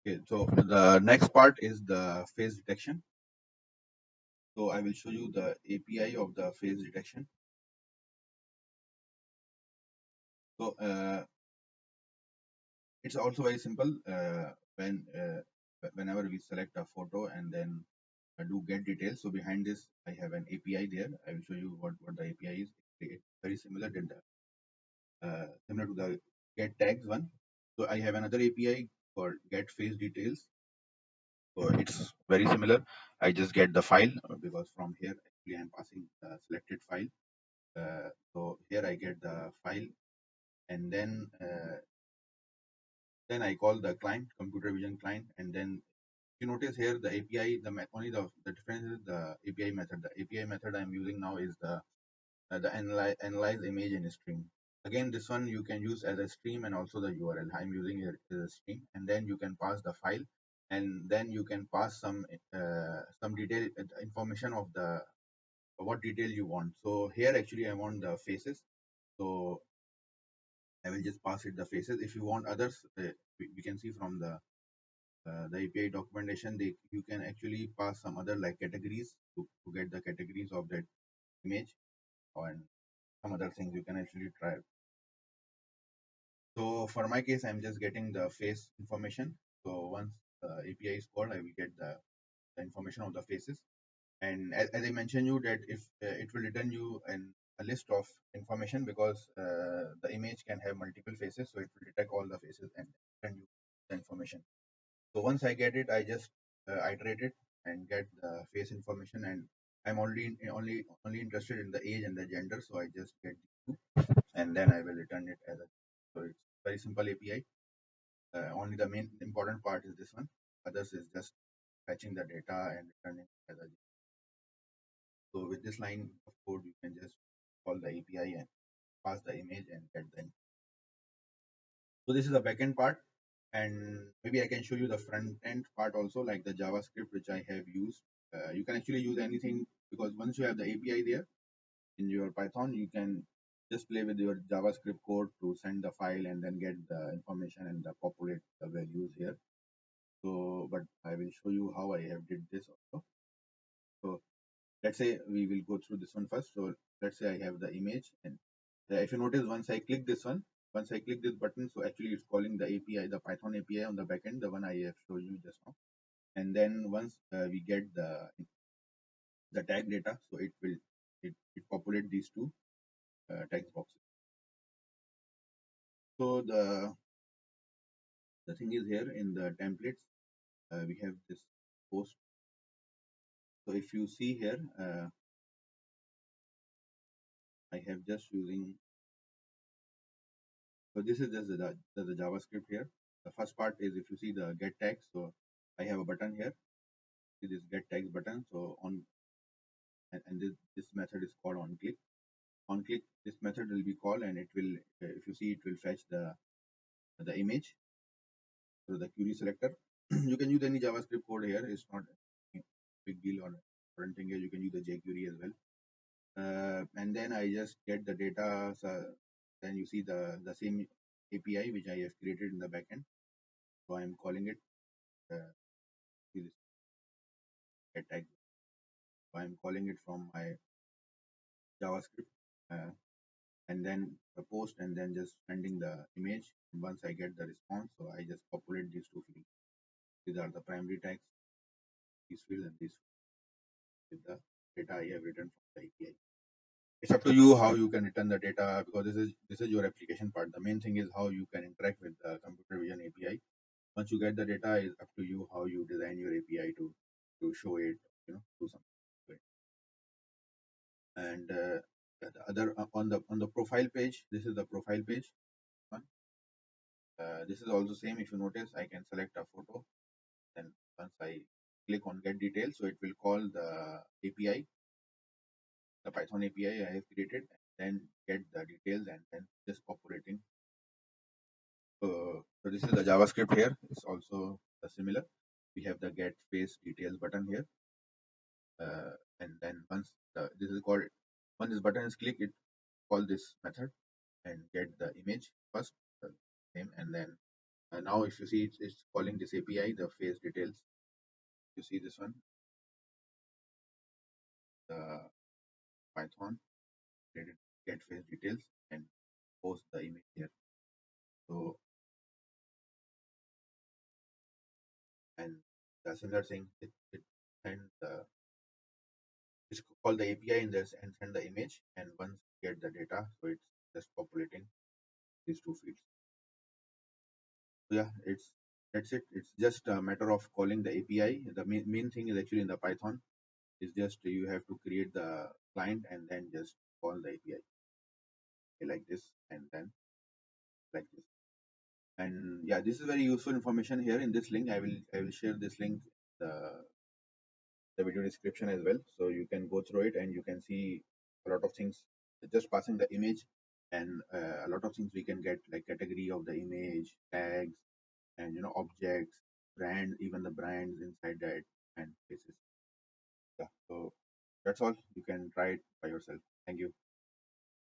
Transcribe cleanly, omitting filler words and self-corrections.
Okay, so the next part is the face detection. So I will show you the API of the face detection. So it's also very simple. Whenever we select a photo and then do get details. So behind this, I have an API there. I will show you what the API is. It's very similar to the get tags one. So I have another API for get face details. So it's very similar. I just get the file because from here actually I'm passing the selected file. So here I get the file, and then I call the client, computer vision client, and then you notice here the API, only the difference is the API method. The API method I'm using now is the analyze image in stream. Again, this one you can use as a stream and also the URL. I'm using it as a stream, and then you can pass the file, and then you can pass some detail information of the what detail you want. So here actually I want the faces. So I will just pass it the faces. If you want others, we can see from the API documentation, you can actually pass some other like categories to get the categories of that image, and some other things you can actually try. So for my case, I'm just getting the face information. So once the API is called, I will get the information of the faces. And as I mentioned you that if it will return you a list of information because the image can have multiple faces, so it will detect all the faces and return you the information. So once I get it, I just iterate it and get the face information, and I'm only interested in the age and the gender, so I just get the two, and then I will return it as a. So it's very simple API. Only the main important part is this one. Others is just fetching the data and returning as a. So with this line of code, you can just call the API and pass the image and get the. So this is the backend part, and maybe I can show you the front end part also, like the JavaScript which I have used. You can actually use anything because once you have the API there in your Python, you can just play with your JavaScript code to send the file and then get the information and populate the values here. So, but I will show you how I have did this also. So let's say we will go through this one first. So let's say I have the image, and if you notice, once I click this one, once I click this button, so actually it's calling the API, the Python API on the backend, the one I have showed you just now. And then once we get the tag data, so it populate these two text boxes. So the thing is here in the templates, we have this post. So if you see here, I have just using. So this is just the JavaScript here. The first part is if you see the get tags. So I have a button here. See this get tags button. So on and this method is called on click. On click, this method will be called, and it will, if you see, it will fetch the image. So the query selector. You can use any JavaScript code here. It's not a big deal or important thing here. You can use the jQuery as well. And then I just get the data. So then you see the same API which I have created in the backend. So I'm calling it this get tag. So I'm calling it from my JavaScript, and then the post, and then just sending the image. And once I get the response, so I just populate these two fields. These are the primary tags, this field and this with the data I have written from the API. It's up to you how you can return the data because this is your application part. The main thing is how you can interact with the computer vision API. Once you get the data, it's up to you how you design your API to show it, do something. And the other on the profile page, this is the profile page one. This is also same. If you notice, I can select a photo, then once I click on get details, so it will call the API, the Python API I have created, and then get the details and then just populating. So this is the JavaScript here. It's also similar. We have the get face details button here, and then once this is called, once this button is clicked, it call this method and get the image first, the name, and then Now, if you see, it's calling this API, the face details. You see this one, the Python created get face details and post the image here. So, and the similar thing, it send the it's called the API in this and send the image. And once you get the data, so it's just populating these two fields. So yeah, that's it. It's just a matter of calling the API. The main thing is actually in the Python. It's just you have to create the client and then just call the API like this and then like this. And yeah, this is very useful information here in this link. I will share this link the the video description as well, so you can go through it and you can see a lot of things. Just passing the image and a lot of things we can get like category of the image, tags, and objects, brand, even the brands inside that and places. Yeah, so that's all. You can try it by yourself. Thank you.